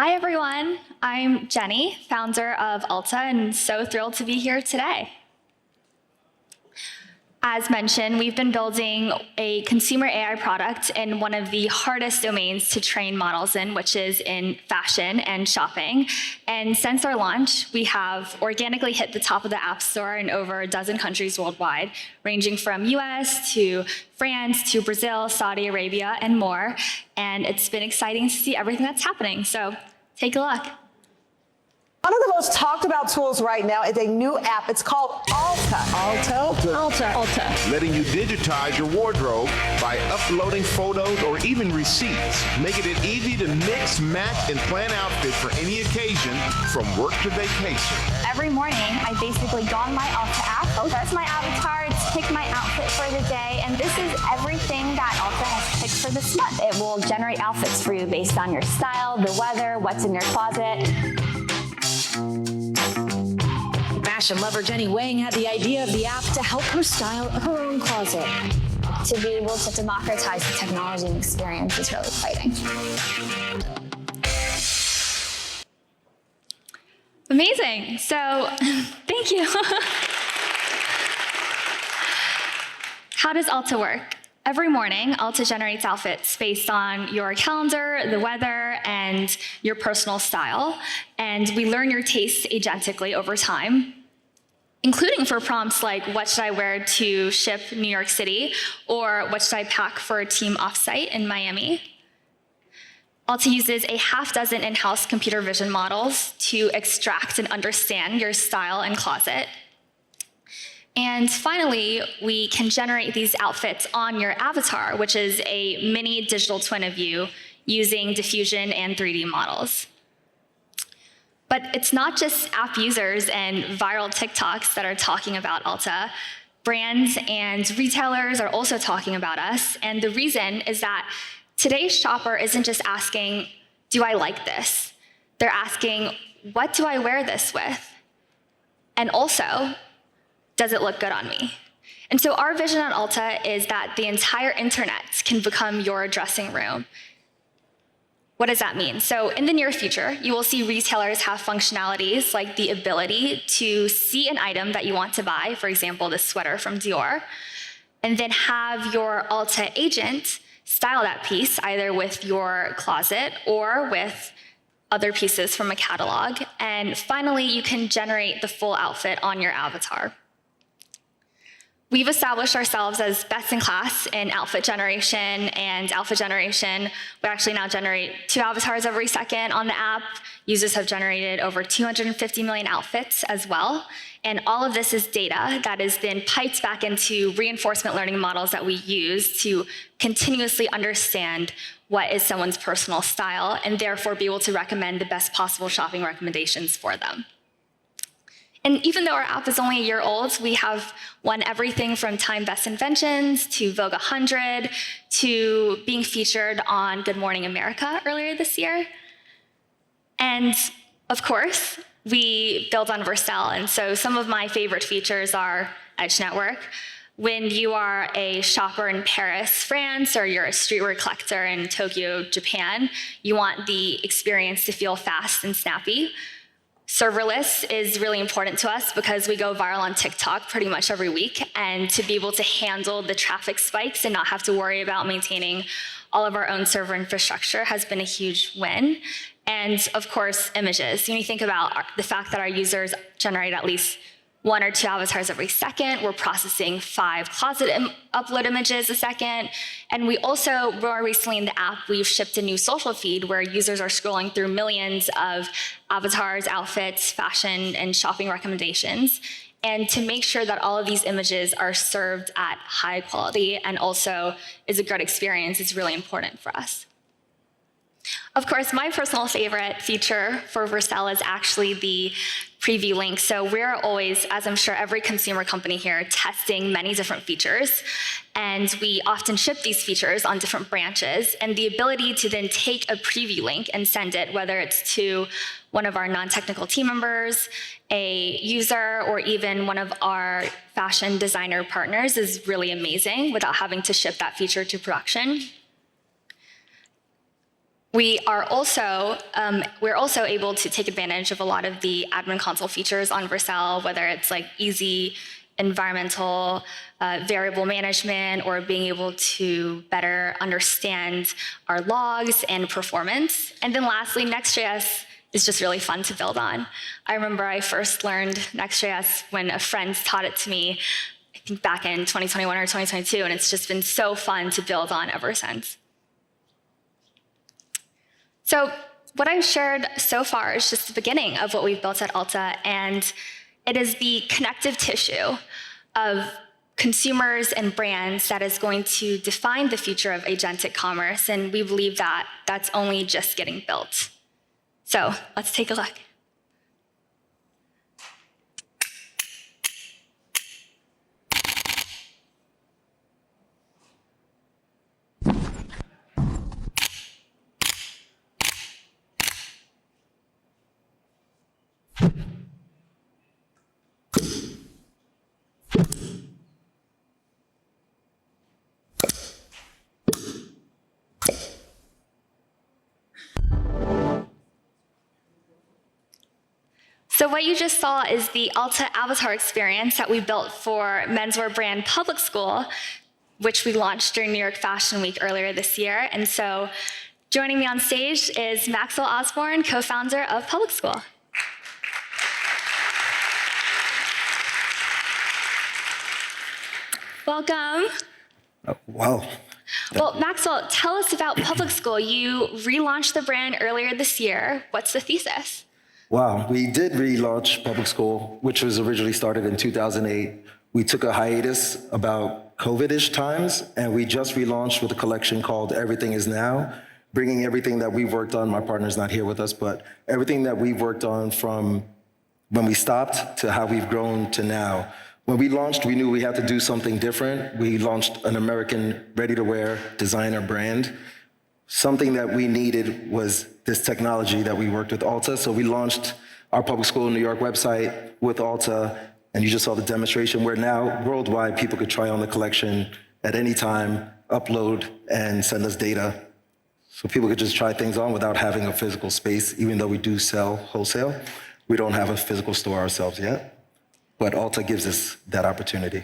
Hi, everyone. I'm Jenny, founder of Alta, and so thrilled to be here today. As mentioned, we've been building a consumer AI product in one of the hardest domains to train models in, which is in fashion and shopping. And since our launch, we have organically hit the top of the App Store in over a dozen countries worldwide, ranging from US to France to Brazil, Saudi Arabia, and more. And it's been exciting to see everything that's happening. So take a look. One of the most talked about tools right now is a new app. It's called Alta. Alta. Letting you digitize your wardrobe by uploading photos or even receipts, making it easy to mix, match, and plan outfits for any occasion, from work to vacation. Every morning, I basically go on my Alta app, press my avatar to pick my outfit for the day, and this is everything that Alta has picked for this month. It will generate outfits for you based on your style, the weather, what's in your closet. Fashion lover Jenny Wang had the idea of the app to help her style her own closet. To be able to democratize the technology and experience is really exciting. Amazing. So, thank you. How does Alta work? Every morning, Alta generates outfits based on your calendar, the weather, and your personal style. And we learn your tastes agentically over time, including for prompts like, what should I wear to ship New York City? Or what should I pack for a team offsite in Miami? Alta uses a half dozen in-house computer vision models to extract and understand your style and closet. And finally, we can generate these outfits on your avatar, which is a mini digital twin of you using diffusion and 3D models. But it's not just app users and viral TikToks that are talking about Alta. Brands and retailers are also talking about us. And the reason is that today's shopper isn't just asking, do I like this? They're asking, what do I wear this with? And also, does it look good on me? And so our vision at Alta is that the entire internet can become your dressing room. What does that mean? So in the near future, you will see retailers have functionalities like the ability to see an item that you want to buy, for example, this sweater from Dior, and then have your Alta agent style that piece either with your closet or with other pieces from a catalog. And finally, you can generate the full outfit on your avatar. We've established ourselves as best in class in outfit generation and alpha generation. We actually now generate 2 avatars every second on the app. Users have generated over 250 million outfits as well. And all of this is data that is then piped back into reinforcement learning models that we use to continuously understand what is someone's personal style and therefore be able to recommend the best possible shopping recommendations for them. And even though our app is only a year old, we have won everything from Time Best Inventions to Vogue 100 to being featured on Good Morning America earlier this year. And of course, we build on Vercel. And so some of my favorite features are Edge Network. When you are a shopper in Paris, France, or you're a streetwear collector in Tokyo, Japan, you want the experience to feel fast and snappy. Serverless is really important to us because we go viral on TikTok pretty much every week, and to be able to handle the traffic spikes and not have to worry about maintaining all of our own server infrastructure has been a huge win. And of course, images. When you think about the fact that our users generate at least 1 or 2 avatars every second. We're processing 5 closet upload images a second. And we also, more recently in the app, we've shipped a new social feed where users are scrolling through millions of avatars, outfits, fashion, and shopping recommendations. And to make sure that all of these images are served at high quality and also is a good experience is really important for us. Of course, my personal favorite feature for Vercel is actually the preview link. So we're always, as I'm sure every consumer company here, testing many different features. And we often ship these features on different branches. And the ability to then take a preview link and send it, whether it's to one of our non-technical team members, a user, or even one of our fashion designer partners is really amazing without having to ship that feature to production. We're also able to take advantage of a lot of the admin console features on Vercel, whether it's like easy environmental variable management or being able to better understand our logs and performance. And then lastly, Next.js is just really fun to build on. I remember I first learned Next.js when a friend taught it to me, I think back in 2021 or 2022, and it's just been so fun to build on ever since. So what I've shared so far is just the beginning of what we've built at Alta, and it is the connective tissue of consumers and brands that is going to define the future of agentic commerce, and we believe that that's only just getting built. So let's take a look. So what you just saw is the Alta avatar experience that we built for menswear brand Public School, which we launched during New York Fashion Week earlier this year. And so joining me on stage is Maxwell Osborne, co-founder of Public School. Welcome. Wow. Well, Maxwell, tell us about Public School. You relaunched the brand earlier this year. What's the thesis? Wow, we did relaunch Public School, which was originally started in 2008. We took a hiatus about COVID-ish times, and we just relaunched with a collection called Everything Is Now, bringing everything that we've worked on. My partner's not here with us, but everything that we've worked on from when we stopped to how we've grown to now. When we launched, we knew we had to do something different. We launched an American ready-to-wear designer brand. Something that we needed was this technology that we worked with Alta. So we launched our Public School New York website with Alta, and you just saw the demonstration where now worldwide people could try on the collection at any time, upload, and send us data. So people could just try things on without having a physical space. Even though we do sell wholesale, we don't have a physical store ourselves yet. But Alta gives us that opportunity.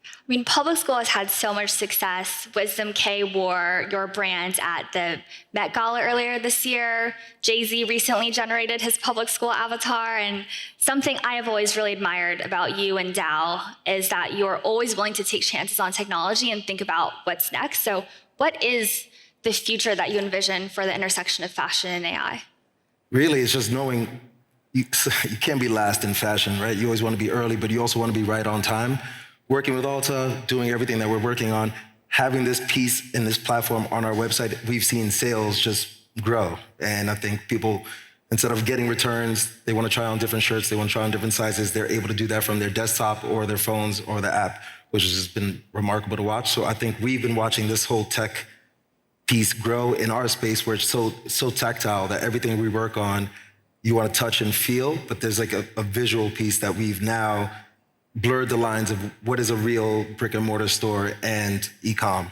I mean, Public School has had so much success. Wisdom K wore your brand at the Met Gala earlier this year. Jay-Z recently generated his Public School avatar. And something I have always really admired about you and Dow is that you're always willing to take chances on technology and think about what's next. So what is the future that you envision for the intersection of fashion and AI? Really, it's just knowing you can't be last in fashion, right? You always want to be early, but you also want to be right on time. Working with Alta, doing everything that we're working on, having this piece in this platform on our website, we've seen sales just grow. And I think people, instead of getting returns, they want to try on different shirts, they want to try on different sizes, they're able to do that from their desktop or their phones or the app, which has been remarkable to watch. So I think we've been watching this whole tech piece grow in our space where it's so tactile that everything we work on, you want to touch and feel, but there's like a visual piece that we've now blurred the lines of what is a real brick and mortar store and e-com.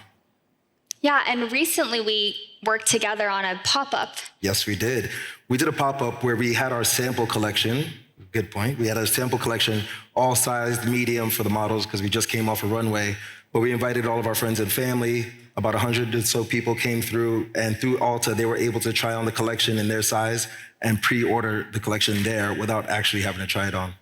Yeah, and recently we worked together on a pop-up. Yes, we did. We did a pop-up where we had our sample collection. Good point. We had a sample collection, all sized medium for the models because we just came off a runway. But we invited all of our friends and family. About 100 or so people came through, and through Alta, they were able to try on the collection in their size and pre-order the collection there without actually having to try it on.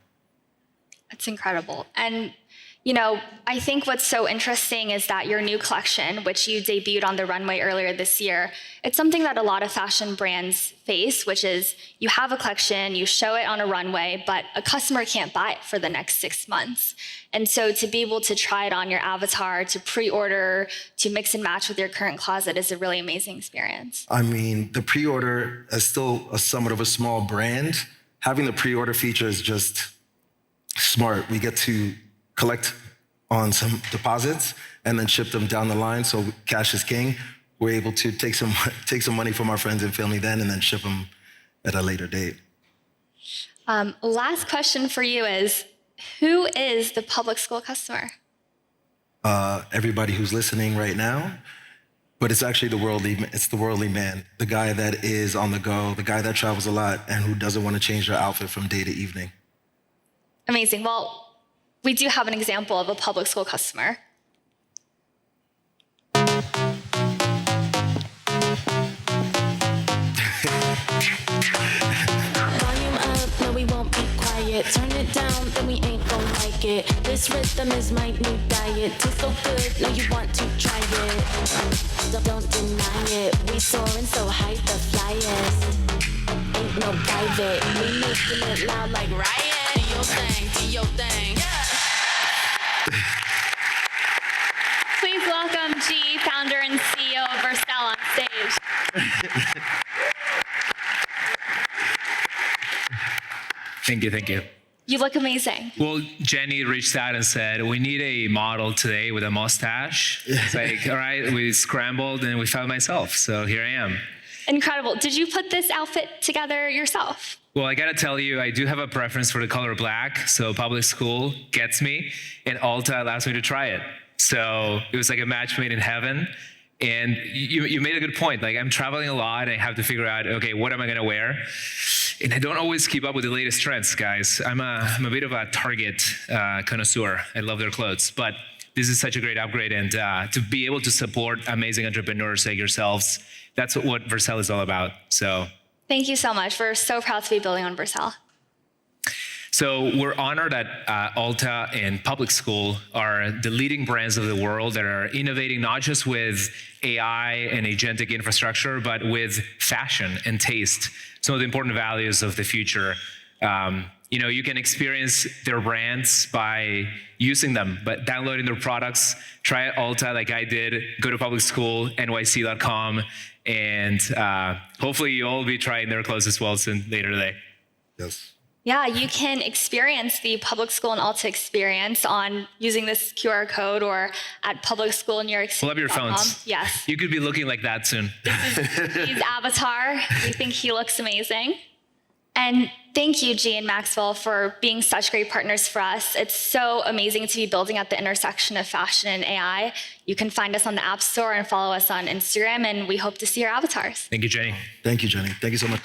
That's incredible. And, you know, I think what's so interesting is that your new collection, which you debuted on the runway earlier this year, it's something that a lot of fashion brands face, which is you have a collection, you show it on a runway, but a customer can't buy it for the next 6 months. And so to be able to try it on your avatar, to pre-order, to mix and match with your current closet is a really amazing experience. I mean, the pre-order is still somewhat of a small brand. Having the pre-order feature is just smart. We get to collect on some deposits and then ship them down the line. So cash is king. We're able to take some money from our friends and family then and then ship them at a later date. Last question for you is, who is the Public School customer? Everybody who's listening right now. but it's actually it's the worldly man, the guy that is on the go, the guy that travels a lot and who doesn't want to change their outfit from day to evening. Amazing. Well, we do have an example of a public school customer. Volume up, no, we won't be quiet. Turn it down, then we ain't gon' like it. This rhythm is my new diet. Tastes so good, now you want to try it. Don't deny it. We soaring so high, the flyest. Ain't no private. We making it loud like riot. Do your thing, do your thing. Yeah. Please welcome G, founder and CEO of Vercel, on stage. Thank you. You look amazing. Well, Jenny reached out and said, we need a model today with a mustache. It's like, all right, we scrambled and we found myself. So here I am. Incredible. Did you put this outfit together yourself? Well, I gotta tell you, I do have a preference for the color black. So public school gets me and Alta allows me to try it. So it was like a match made in heaven. And you made a good point. Like, I'm traveling a lot and I have to figure out, okay, what am I gonna wear? And I don't always keep up with the latest trends, guys. I'm a bit of a Target connoisseur. I love their clothes, but this is such a great upgrade. And to be able to support amazing entrepreneurs like yourselves, that's what Vercel is all about. So Thank you so much. We're so proud to be building on Vercel. So we're honored that Alta and Public School are the leading brands of the world that are innovating not just with AI and agentic infrastructure, but with fashion and taste, some of the important values of the future. You can experience their brands by using them, but downloading their products. Try Alta like I did. Go to publicschoolnyc.com, and hopefully you'll all be trying their clothes as well soon later today. Yes. Yeah, you can experience the public school and Alta experience on using this QR code or at public school in New York City. Pull up your phones. Yes. You could be looking like that soon. His avatar. We think he looks amazing. And thank you, G and Maxwell, for being such great partners for us. It's so amazing to be building at the intersection of fashion and AI. You can find us on the App Store and follow us on Instagram, and we hope to see your avatars. Thank you, Jenny. Thank you, Jenny. Thank you so much.